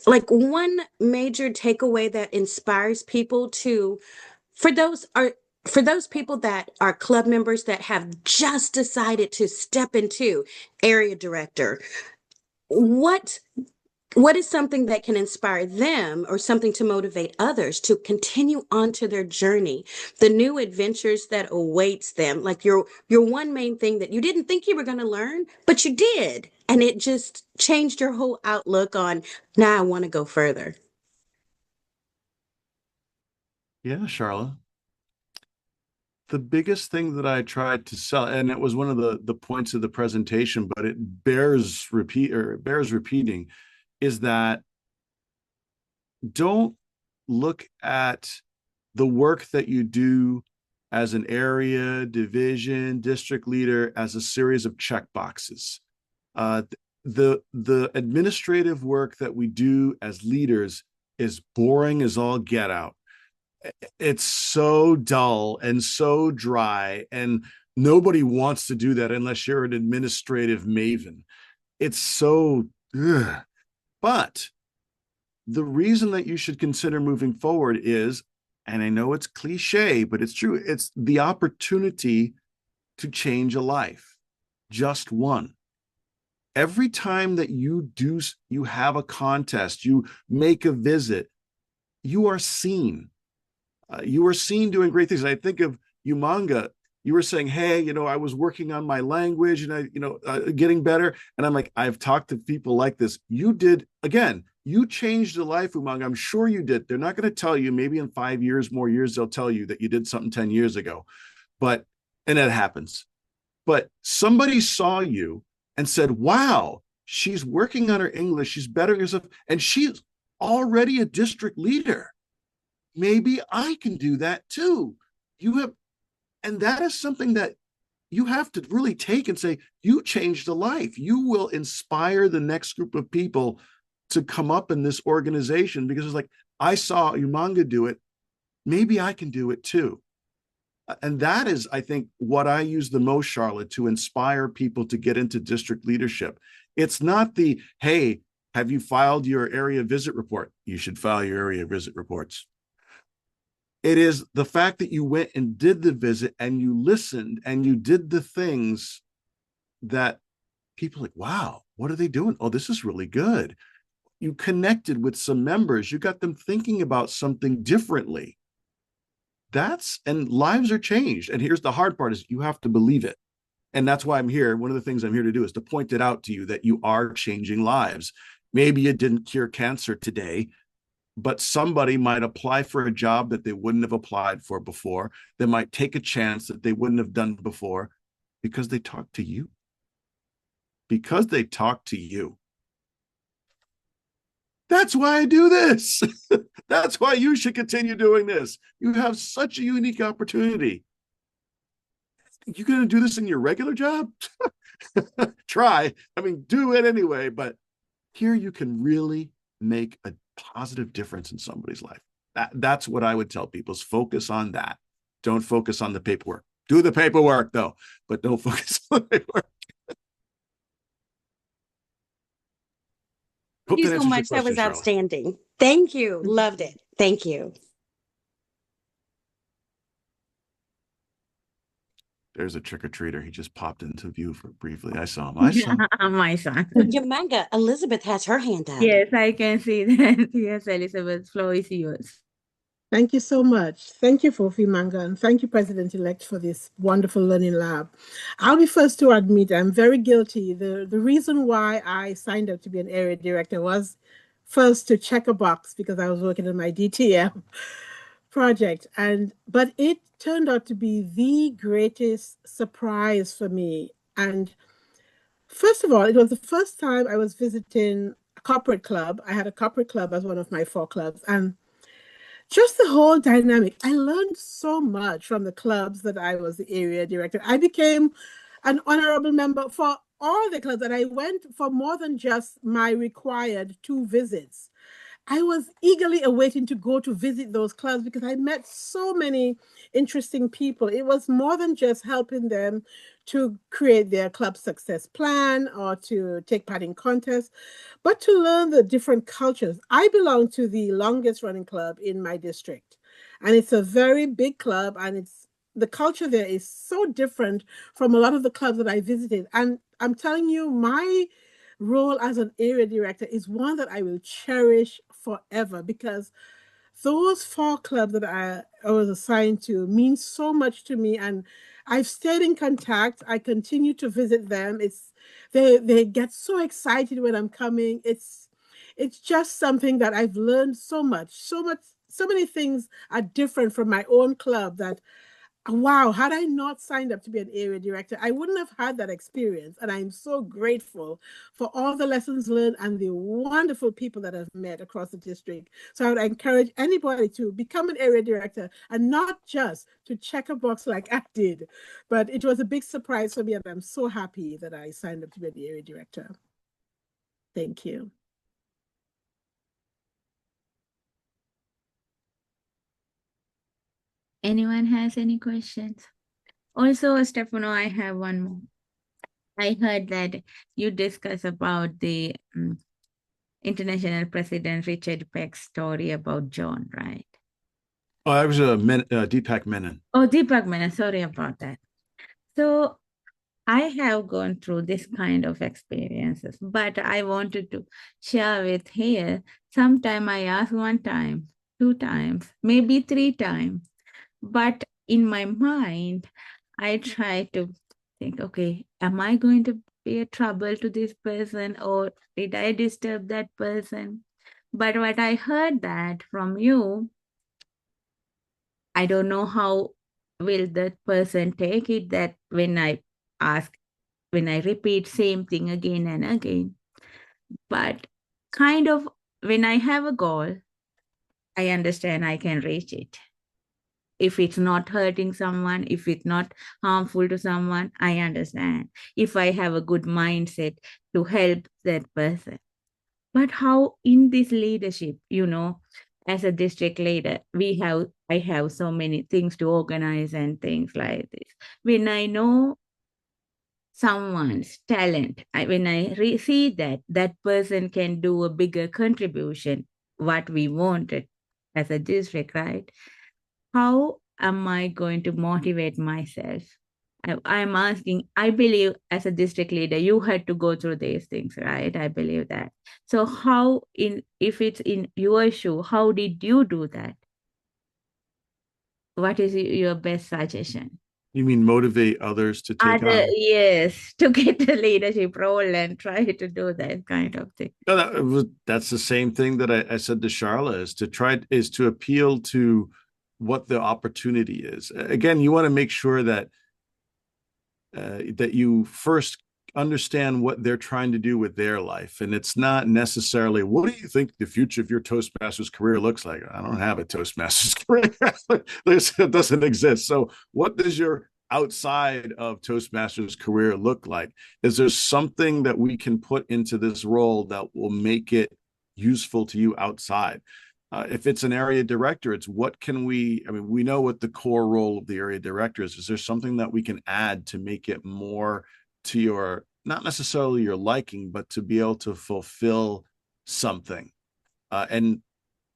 [SPEAKER 3] like one major takeaway that inspires people to for those are for those people that are club members that have just decided to step into area director, what what is something that can inspire them or something to motivate others to continue on to their journey, the new adventures that awaits them, like your one main thing that you didn't think you were going to learn but you did, and it just changed your whole outlook on, now I want to go further.
[SPEAKER 2] Yeah, Charlotte. The biggest thing that I tried to sell, and it was one of the points of the presentation, but it bears repeating, is that don't look at the work that you do as an area, division, district leader as a series of check boxes. The administrative work that we do as leaders is boring as all get out. It's so dull and so dry, and nobody wants to do that unless you're an administrative maven. It's so ugh. But the reason that you should consider moving forward is, and I know it's cliche, but it's true, it's the opportunity to change a life, just one. Every time that you have a contest, you make a visit, you are seen. You were seen doing great things. And I think of you, Manga. You were saying, "Hey, I was working on my language and getting better." And I'm like, I've talked to people like this. You did again. You changed the life, Umanga. I'm sure you did. They're not going to tell you. Maybe in 5 years, more years, they'll tell you that you did something 10 years ago. And it happens. But somebody saw you and said, "Wow, she's working on her English. She's bettering herself, and she's already a district leader. Maybe I can do that too." And that is something that you have to really take and say, you changed a life. You will inspire the next group of people to come up in this organization, because it's like, I saw Umanga do it. Maybe I can do it too. And that is, I think, what I use the most, Charlotte, to inspire people to get into district leadership. It's not the, hey, have you filed your area visit report? You should file your area visit reports. It is the fact that you went and did the visit and you listened and you did the things that people are like, wow, what are they doing? Oh, this is really good. You connected with some members. You got them thinking about something differently. And lives are changed. And here's the hard part is you have to believe it. And that's why I'm here. One of the things I'm here to do is to point it out to you that you are changing lives. Maybe you didn't cure cancer today, but somebody might apply for a job that they wouldn't have applied for before. They might take a chance that they wouldn't have done before because they talk to you. Because they talk to you. That's why I do this. That's why you should continue doing this. You have such a unique opportunity. You're going to do this in your regular job? Try. I mean, do it anyway. But here you can really make a positive difference in somebody's life. That's what I would tell people is focus on that. Don't focus on the paperwork. Do the paperwork, though, but don't focus on the paperwork.
[SPEAKER 3] Thank you so much. That was outstanding. Thank you. Loved it. Thank you.
[SPEAKER 2] There's a trick-or-treater. He just popped into view for briefly. I saw him. I saw him.
[SPEAKER 1] My son.
[SPEAKER 3] Yamanga, Elizabeth has her hand up.
[SPEAKER 1] Yes, I can see that. Yes, Elizabeth, floor is yours.
[SPEAKER 4] Thank you so much. Thank you, Fofi Manga, and thank you, President-elect, for this wonderful learning lab. I'll be first to admit I'm very guilty. The reason why I signed up to be an area director was first to check a box because I was working on my DTM project. But it turned out to be the greatest surprise for me. And first of all, it was the first time I was visiting a corporate club. I had a corporate club as one of my 4 clubs. And just the whole dynamic. I learned so much from the clubs that I was the area director. I became an honorable member for all the clubs, and I went for more than just my required 2 visits. I was eagerly awaiting to go to visit those clubs because I met so many interesting people. It was more than just helping them to create their club success plan or to take part in contests, but to learn the different cultures. I belong to the longest running club in my district, and it's a very big club, and the culture there is so different from a lot of the clubs that I visited. And I'm telling you, my role as an area director is one that I will cherish forever because those 4 clubs that I was assigned to mean so much to me, and I've stayed in contact. I continue to visit them. They get so excited when I'm coming. It's just something that I've learned so many things are different from my own club that, wow, had I not signed up to be an area director, I wouldn't have had that experience. And I'm so grateful for all the lessons learned and the wonderful people that I've met across the district. So I would encourage anybody to become an area director and not just to check a box like I did. But it was a big surprise for me, and I'm so happy that I signed up to be an area director. Thank you.
[SPEAKER 1] Anyone has any questions? Also, Stefano, I have one more. I heard that you discuss about the international president Richard Peck's story about John, right?
[SPEAKER 2] Oh, that was Deepak Menon.
[SPEAKER 1] Oh, Deepak Menon, sorry about that. So I have gone through this kind of experiences, but I wanted to share with here. Sometime I ask 1 time, 2 times, maybe 3 times. But in my mind, I try to think, okay, am I going to be a trouble to this person, or did I disturb that person? But what I heard that from you, I don't know how will that person take it, that when I repeat same thing again and again. But kind of when I have a goal, I understand I can reach it. If it's not hurting someone, if it's not harmful to someone, I understand. If I have a good mindset to help that person. But how in this leadership, as a district leader, I have so many things to organize and things like this. When I know someone's talent, when I see that person can do a bigger contribution, what we wanted as a district, right? How am I going to motivate myself? I'm asking, I believe as a district leader, you had to go through these things, right? I believe that. So if it's in your shoe, how did you do that? What is your best suggestion?
[SPEAKER 2] You mean motivate others to take on?
[SPEAKER 1] Yes, to get the leadership role and try to do that kind of thing.
[SPEAKER 2] No, that's the same thing that I said to Charla, is to appeal to what the opportunity is. Again, you want to make sure that that you first understand what they're trying to do with their life. And it's not necessarily, what do you think the future of your Toastmasters career looks like? I don't have a Toastmasters career. It doesn't exist. So what does your outside of Toastmasters career look like? Is there something that we can put into this role that will make it useful to you outside? If it's an area director, it's what can we, I mean, we know what the core role of the area director is. Is there something that we can add to make it more to your, not necessarily your liking, but to be able to fulfill something? And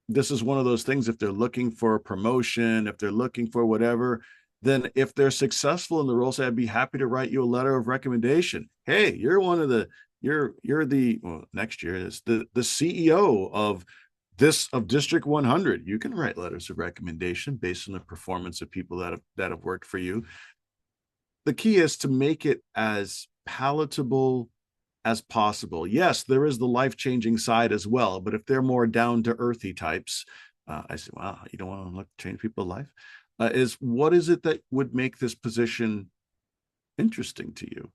[SPEAKER 2] this is one of those things, if they're looking for a promotion, if they're looking for whatever, then if they're successful in the role, say, I'd be happy to write you a letter of recommendation. Hey, you're one of the, you're the, well, next year is the CEO of District 100. You can write letters of recommendation based on the performance of people that have worked for you. The key is to make it as palatable as possible. Yes, there is the life-changing side as well, but if they're more down-to-earthy types, I say, wow, you don't want to change people's life? What is it that would make this position interesting to you?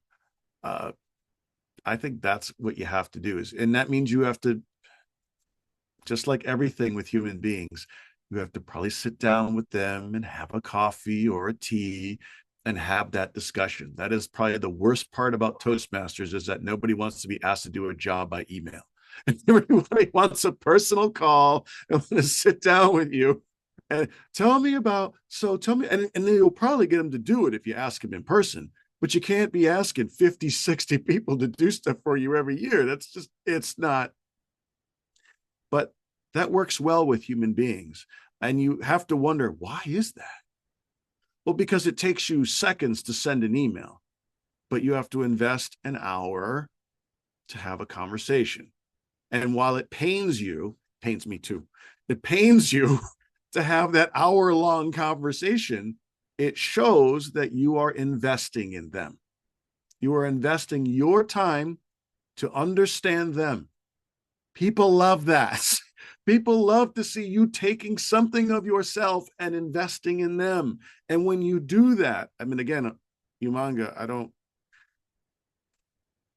[SPEAKER 2] I think that's what you have to do, and that means you have to, just like everything with human beings, you have to probably sit down with them and have a coffee or a tea and have that discussion. That is probably the worst part about Toastmasters, is that nobody wants to be asked to do a job by email. And everybody wants a personal call and want to sit down with you and tell me, and then you'll probably get them to do it if you ask them in person. But you can't be asking 50, 60 people to do stuff for you every year. That's just, it's not. But that works well with human beings. And you have to wonder, why is that? Well, because it takes you seconds to send an email, but you have to invest an hour to have a conversation. And while it pains me too, it pains you to have that hour-long conversation, it shows that you are investing in them. You are investing your time to understand them. People love that. People love to see you taking something of yourself and investing in them. And when you do that, I mean, again, Umanga, I'm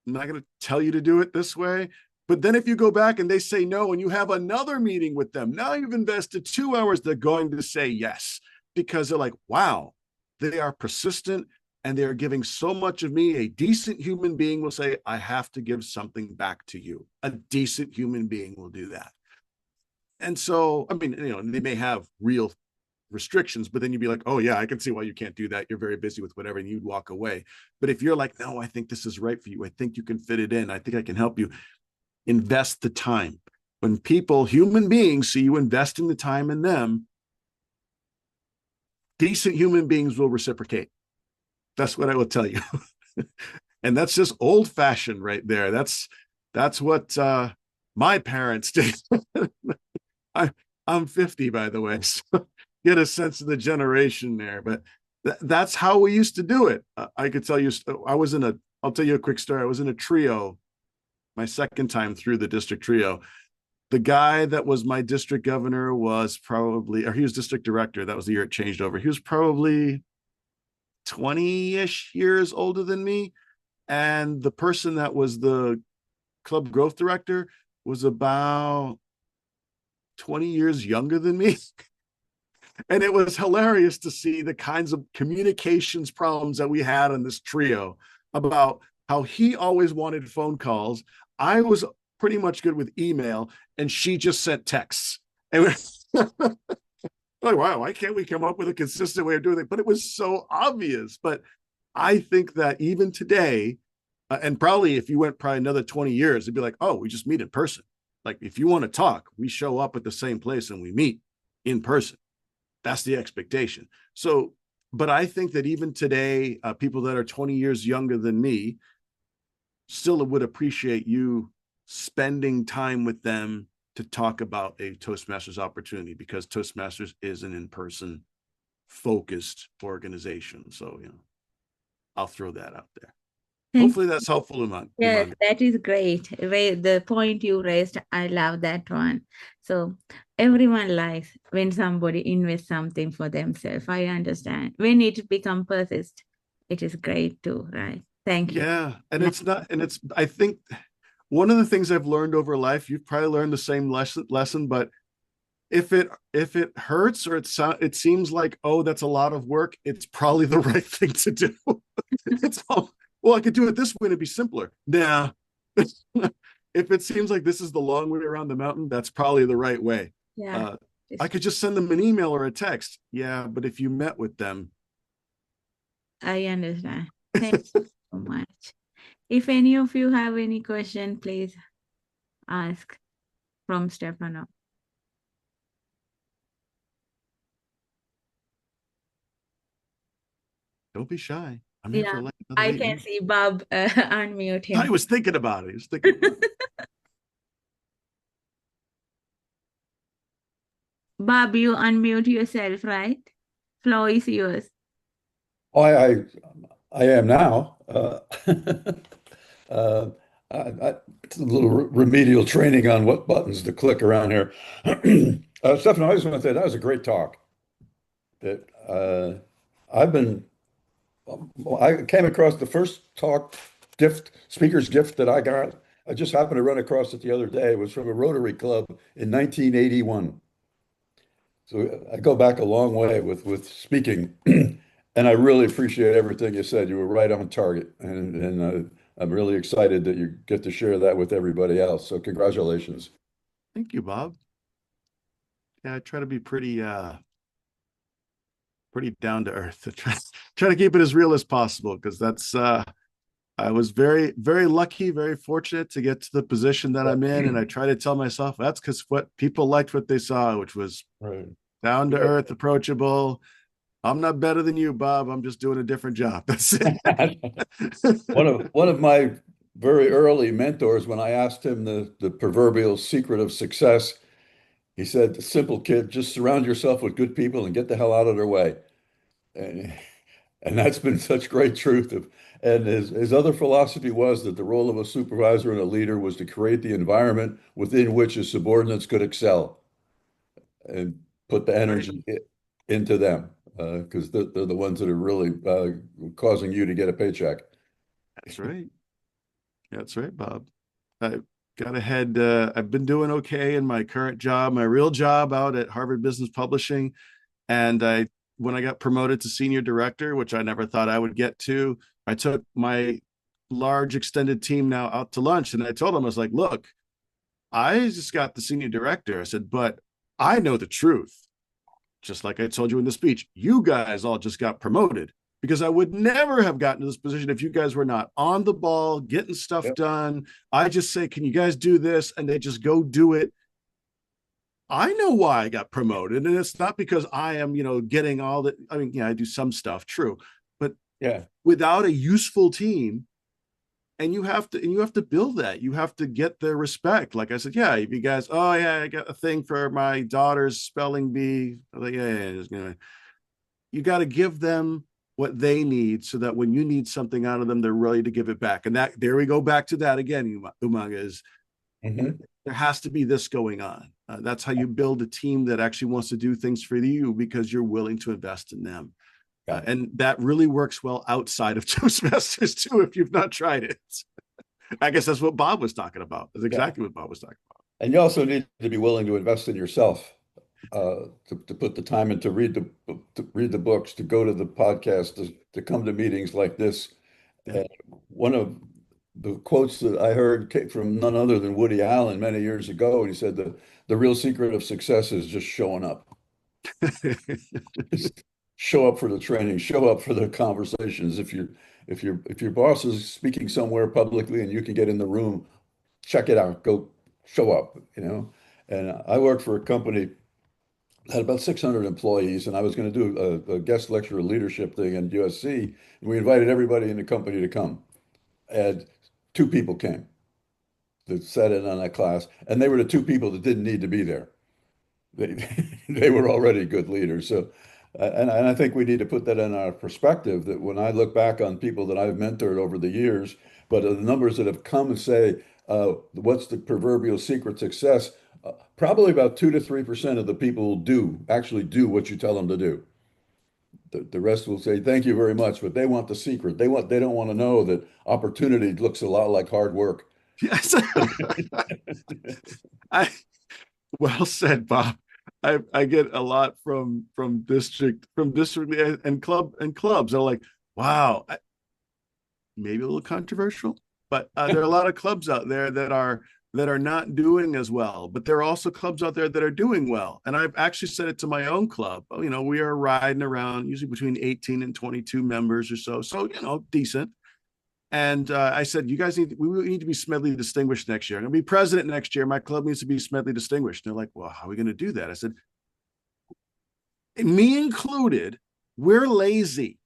[SPEAKER 2] not going to tell you to do it this way, but then if you go back and they say no, and you have another meeting with them, now you've invested 2 hours, they're going to say yes, because they're like, wow, they are persistent and they're giving so much of me. A decent human being will say, I have to give something back to you. A decent human being will do that. And so, I mean, they may have real restrictions, but then you'd be like, oh yeah, I can see why you can't do that. You're very busy with whatever, and you'd walk away. But if you're like, no, I think this is right for you. I think you can fit it in. I think I can help you. Invest the time. When people, human beings, see you investing the time in them, decent human beings will reciprocate. That's what I will tell you. And that's just old fashioned right there. That's what my parents did. I'm 50, by the way, so get a sense of the generation there. But that's how we used to do it. I could tell you, I'll tell you a quick story. I was in a trio, my second time through the district trio. The guy that was my district governor was probably, or he was district director. That was the year it changed over. He was probably 20-ish years older than me. And the person that was the club growth director was about 20 years younger than me. And it was hilarious to see the kinds of communications problems that we had on this trio, about how he always wanted phone calls. I was pretty much good with email, and she just sent texts. And like, wow, why can't we come up with a consistent way of doing it? But it was so obvious. But I think that even today, and probably if you went probably another 20 years, it'd be like, oh, we just meet in person. Like, if you want to talk, we show up at the same place and we meet in person. That's the expectation. So, but I think that even today, people that are 20 years younger than me still would appreciate you spending time with them to talk about a Toastmasters opportunity, because Toastmasters is an in-person focused organization. So, I'll throw that out there.
[SPEAKER 1] Thank
[SPEAKER 2] Hopefully that's helpful,
[SPEAKER 1] Yes,
[SPEAKER 2] Umang.
[SPEAKER 1] that is great. The point you raised, I love that one. So everyone likes when somebody invests something for themselves. I understand. When it become persist, it is great too, right? Thank you.
[SPEAKER 2] Yeah. I think one of the things I've learned over life, you've probably learned the same lesson, but if it hurts or it seems like, oh, that's a lot of work, it's probably the right thing to do. It's all, well, I could do it this way and it'd be simpler. Nah. If it seems like this is the long way around the mountain, that's probably the right way.
[SPEAKER 1] Yeah.
[SPEAKER 2] I could just send them an email or a text. Yeah, but if you met with them.
[SPEAKER 1] I understand. Thank you so much. If any of you have any question, please ask from Stefano.
[SPEAKER 2] Don't be shy. I'm here for like another
[SPEAKER 1] I
[SPEAKER 2] 8
[SPEAKER 1] can
[SPEAKER 2] minutes.
[SPEAKER 1] see Bob unmute him.
[SPEAKER 2] I was thinking about it.
[SPEAKER 1] Bob, you unmute yourself, right? Floor is yours.
[SPEAKER 5] Oh, I am now. It's a little remedial training on what buttons to click around here. Stefano, I just want to say that was a great talk. That I've been, I came across the first speaker's gift that I got. I just happened to run across it the other day. It was from a Rotary Club in 1981. So I go back a long way with speaking, and I really appreciate everything you said. You were right on target, and I'm really excited that you get to share that with everybody else. So congratulations.
[SPEAKER 2] Thank you, Bob. Yeah, I try to be pretty down to earth. To try to keep it as real as possible, because that's I was very, very lucky, very fortunate to get to the position that I'm in. And I try to tell myself that's because what people liked what they saw, which was
[SPEAKER 5] Right.
[SPEAKER 2] down to earth, approachable. I'm not better than you, Bob. I'm just doing a different job. That's it.
[SPEAKER 5] One of my very early mentors, when I asked him the proverbial secret of success, he said, "Simple, kid, just surround yourself with good people and get the hell out of their way." And, and that's been such great truth. And his other philosophy was that the role of a supervisor and a leader was to create the environment within which his subordinates could excel and put the energy into them, because they're the ones that are really causing you to get a paycheck.
[SPEAKER 2] That's right. That's right, Bob. I got ahead. I've been doing okay in my current job, my real job out at Harvard Business Publishing. And when I got promoted to senior director, which I never thought I would get to, I took my large extended team now out to lunch. And I told them, I was like, look, I just got the senior director. I said, but I know the truth. Just like I told you in the speech, you guys all just got promoted, because I would never have gotten to this position if you guys were not on the ball, getting stuff done. I just say, can you guys do this? And they just go do it. I know why I got promoted. And it's not because I am, getting all that. I mean, I do some stuff, true. But without a useful team, and you have to build that. You have to get their respect. Like I said, if you guys, oh yeah, I got a thing for my daughter's spelling bee. Like, you got to give them what they need, so that when you need something out of them, they're ready to give it back. And that, there we go back to that again, Umang, is there has to be this going on. That's how you build a team that actually wants to do things for you, because you're willing to invest in them. And that really works well outside of Toastmasters too, if you've not tried it. I guess that's what Bob was talking about. That's exactly what Bob was talking about.
[SPEAKER 5] And you also need to be willing to invest in yourself, to put the time in to read the books, to go to the podcast, to come to meetings like this. And one of the quotes that I heard came from none other than Woody Allen many years ago. And he said, the real secret of success is just showing up. Just show up for the training, show up for the conversations. If your boss is speaking somewhere publicly and you can get in the room, check it out, go show up, And I worked for a company that had about 600 employees, and I was going to do a guest lecture leadership thing in USC, and we invited everybody in the company to come. And 2 people came that sat in on that class, and they were the 2 people that didn't need to be there. They were already good leaders. So And I think we need to put that in our perspective that when I look back on people that I've mentored over the years, but the numbers that have come and say, what's the proverbial secret success? Probably about 2 to 3% of the people actually do what you tell them to do. The rest will say, thank you very much, but they want the secret. They don't want to know that opportunity looks a lot like hard work.
[SPEAKER 2] Yes. I well said, Bob. I get a lot from district and clubs. They're like, wow, maybe a little controversial, but there are a lot of clubs out there that are not doing as well, but there are also clubs out there that are doing well. And I've actually said it to my own club. You know, we are riding around usually between 18 and 22 members or so. So, you know, decent. And I said, you guys we need to be Smedley distinguished next year. I'm going to be president next year. My club needs to be Smedley distinguished. And they're like, well, how are we going to do that? I said, me included, we're lazy.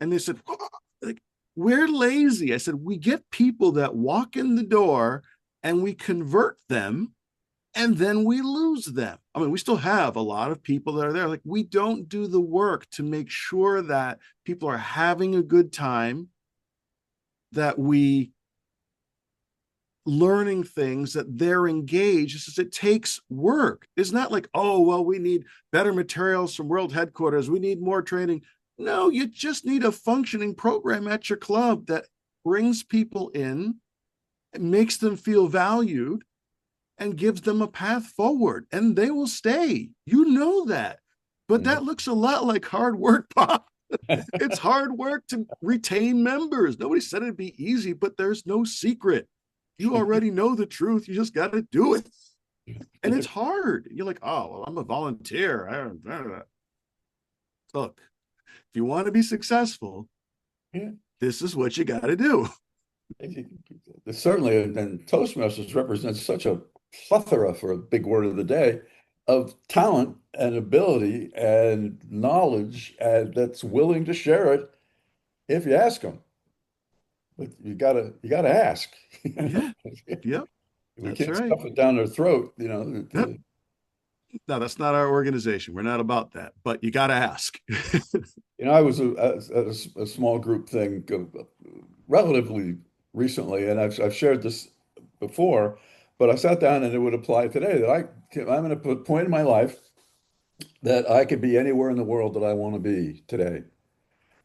[SPEAKER 2] And they said, oh, like, we're lazy. I said, we get people that walk in the door and we convert them and then we lose them. I mean, we still have a lot of people that are there. Like, we don't do the work to make sure that people are having a good time, that we learning things, that they're engaged. It's just, it takes work. It's not like, oh, well, we need better materials from world headquarters. We need more training. No, you just need a functioning program at your club that brings people in, makes them feel valued, and gives them a path forward, and they will stay. You know that. But that looks a lot like hard work, Bob. It's hard work to retain members. Nobody said it'd be easy, but there's no secret. You already know the truth. You just got to do it. And it's hard. You're like, oh, well, I'm a volunteer. Look, if you want to be successful, this is what you got to do.
[SPEAKER 5] Certainly, and Toastmasters represents such a plethora, for a big word of the day, of talent and ability and knowledge that's willing to share it if you ask them. But you gotta ask.
[SPEAKER 2] Yeah. Yep.
[SPEAKER 5] We
[SPEAKER 2] That's
[SPEAKER 5] can't
[SPEAKER 2] right.
[SPEAKER 5] stuff it down their throat, you know.
[SPEAKER 2] Yep. No, that's not our organization. We're not about that, but you got to ask.
[SPEAKER 5] You know, I was at a small group thing relatively recently, and I've shared this before, but I sat down and it would apply today that I'm in a point in my life that I could be anywhere in the world that I want to be today,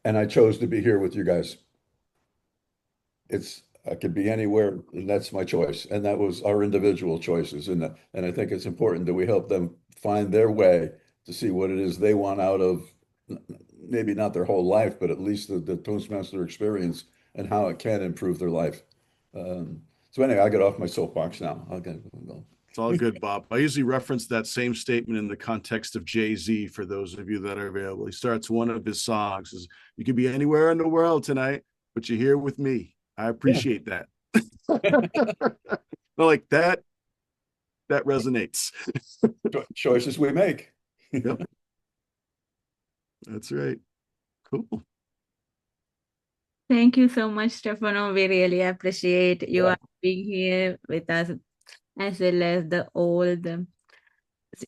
[SPEAKER 5] and I chose to be here with you guys. I could be anywhere, and that's my choice, and that was our individual choices, and I think it's important that we help them find their way to see what it is they want out of maybe not their whole life, but at least the Toastmaster experience and how it can improve their life. So anyway, I get off my soapbox now.
[SPEAKER 2] It's all good, Bob. I usually reference that same statement in the context of Jay-Z for those of you that are available. He starts one of his songs as, you could be anywhere in the world tonight, but you're here with me. I appreciate that. Like that resonates.
[SPEAKER 5] Choices we make.
[SPEAKER 2] Yep. That's right. Cool.
[SPEAKER 1] Thank you so much, Stefano. We really appreciate you being here with us, as well as all the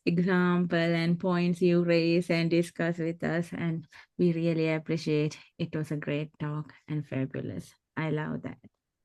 [SPEAKER 1] example and points you raise and discuss with us. And we really appreciate it. Was a great talk and fabulous. I love that.